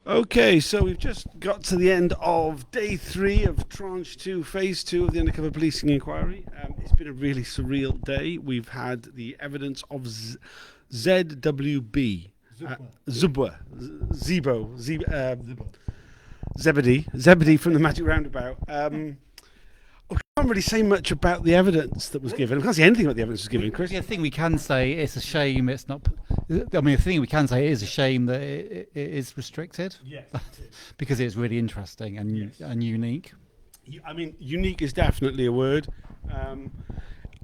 Okay, so we've just got to the end of day 3 of tranche 2, phase 2 of the Undercover Policing Inquiry. It's been a really surreal day. We've had the evidence of ZWB, Zebedee from the Magic Roundabout. I can't really say much about the evidence that was given. I can't say anything about the evidence that was given, Chris. The thing we can say, it's a shame it's not. I mean, the thing we can say, it is a shame that it is restricted. Yes, because it's really interesting and unique. I mean, unique is definitely a word.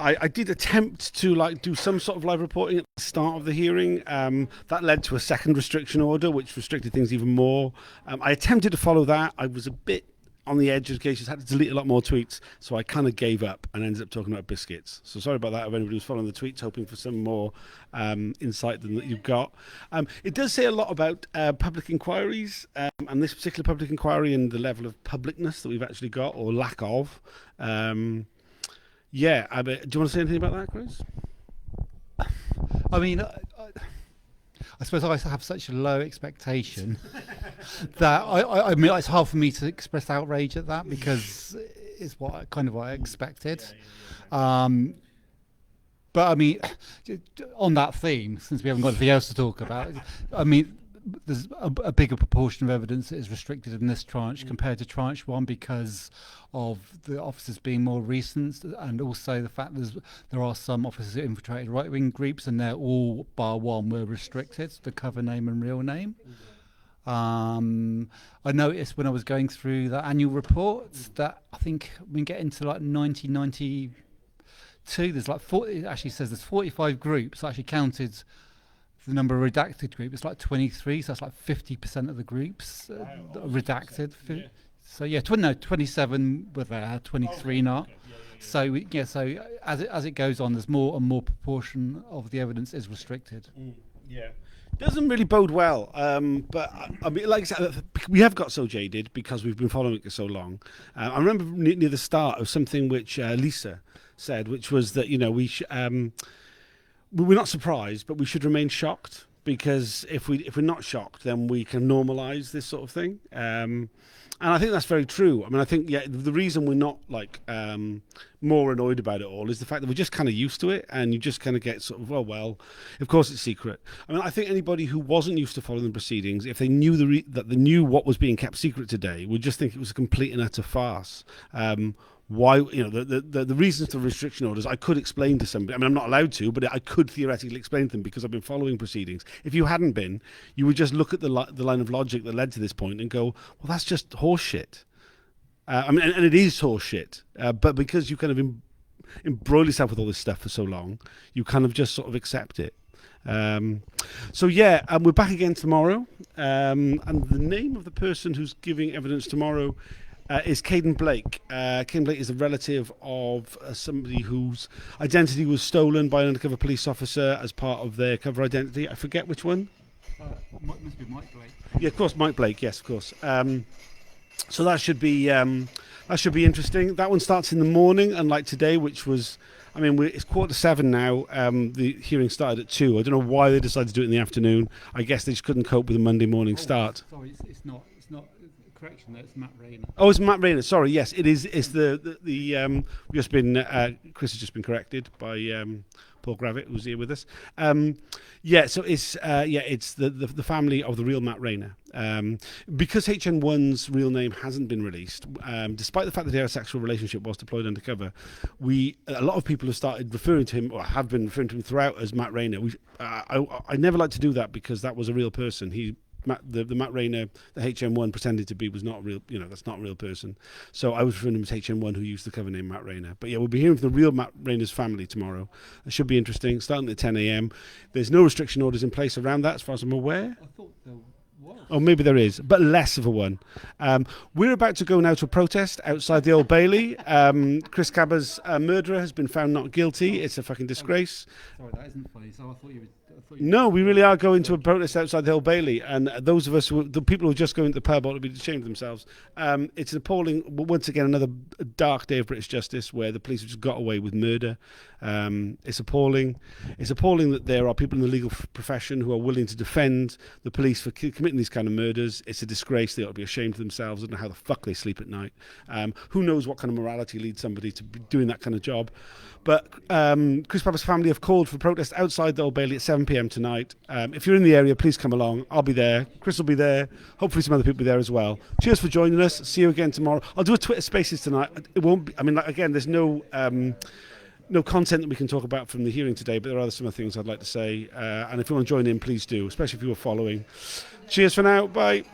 I did attempt to do some sort of live reporting at the start of the hearing. That led to a second restriction order, which restricted things even more. I attempted to follow that. I was a bit on the edge of cases, had to delete a lot more tweets, so I kind of gave up and ended up talking about biscuits. So sorry about that if anybody was following the tweets, hoping for some more insight than that you've got. It does say a lot about public inquiries, and this particular public inquiry and the level of publicness that we've actually got, or lack of. Do you want to say anything about that, Chris? I mean, I suppose I have such a low expectation that I mean, it's hard for me to express outrage at that because it's what I expected. But I mean, on that theme, since we haven't got anything else to talk about, I mean, there's a bigger proportion of evidence that is restricted in this tranche compared to tranche 1 because of the officers being more recent, and also the fact there are some officers who infiltrated right-wing groups, and they're all bar one were restricted, the cover name and real name. I noticed when I was going through the annual reports that I think we get into like 1992, there's like 40, it actually says there's 45 groups. I actually counted the number of redacted groups. It's like 23, so that's like 50% of the groups that are redacted. Yeah. So 27 were there, 23 not. So as it goes on, there's more and more proportion of the evidence is restricted. Doesn't really bode well, but I mean, like I said, we have got so jaded because we've been following it for so long. I remember near the start of something which Lisa said, which was that we're not surprised, but we should remain shocked, because if we're not shocked, then we can normalise this sort of thing. And I think that's very true. I mean, I think the reason we're not more annoyed about it all is the fact that we're just kind of used to it, and you just kind of get sort of, well, of course it's secret. I mean, I think anybody who wasn't used to following the proceedings, if they knew that they knew what was being kept secret today, would just think it was a complete and utter farce. Why, the reasons for restriction orders, I could explain to somebody. I mean, I'm not allowed to, but I could theoretically explain to them because I've been following proceedings. If you hadn't been, you would just look at the line of logic that led to this point and go, well, that's just horse shit. I mean, and it is horse shit. But because you kind of embroil yourself with all this stuff for so long, you kind of just sort of accept it. We're back again tomorrow. And the name of the person who's giving evidence tomorrow is Caden Blake. Caden Blake is a relative of somebody whose identity was stolen by an undercover police officer as part of their cover identity. I forget which one. Must be Mike Blake. Yeah, of course, Mike Blake. Yes, of course. So that should be interesting. That one starts in the morning, unlike today, which was, I mean, it's 6:45 now. The hearing started at 2. I don't know why they decided to do it in the afternoon. I guess they just couldn't cope with a Monday morning start. Sorry, it's not. Correction, it's Matt Rayner. Oh, it's Matt Rayner. Sorry, yes, it is. It's the just been Chris has just been corrected by Paul Gravitt, who's here with us. So it's the family of the real Matt Rayner. Because HN1's real name hasn't been released, despite the fact that he had a sexual relationship whilst deployed undercover, a lot of people have started referring to him, or have been referring to him throughout, as Matt Rayner. I never like to do that because that was a real person. The Matt Rayner, the HM1 pretended to be, was not real. That's not a real person. So I was referring to him as HM1, who used the cover name Matt Rayner. But we'll be hearing from the real Matt Rayner's family tomorrow. It should be interesting. Starting at 10 a.m. There's no restriction orders in place around that, as far as I'm aware. I thought there was. Oh, maybe there is, but less of a one. We're about to go now to a protest outside the Old Bailey. Chris Cabba's murderer has been found not guilty. It's a fucking disgrace. Sorry, that isn't funny. So I thought you were No, we really are going to a protest outside the Old Bailey, and those of us, the people who are just going to the pub, ought to be ashamed of themselves. It's an appalling, once again, another dark day of British justice where the police have just got away with murder. It's appalling. It's appalling that there are people in the legal profession who are willing to defend the police for committing these kind of murders. It's a disgrace. They ought to be ashamed of themselves. I don't know how the fuck they sleep at night. Who knows what kind of morality leads somebody to be doing that kind of job. But Chris Pappas' family have called for protest outside the Old Bailey at 7 p.m. tonight. If you're in the area, please come along. I'll be there. Chris will be there. Hopefully some other people will be there as well. Cheers for joining us. See you again tomorrow. I'll do a Twitter Spaces tonight. It won't be, I mean, like, again, there's no content that we can talk about from the hearing today, but there are some other things I'd like to say. And if you want to join in, please do, especially if you were following. Cheers for now. Bye.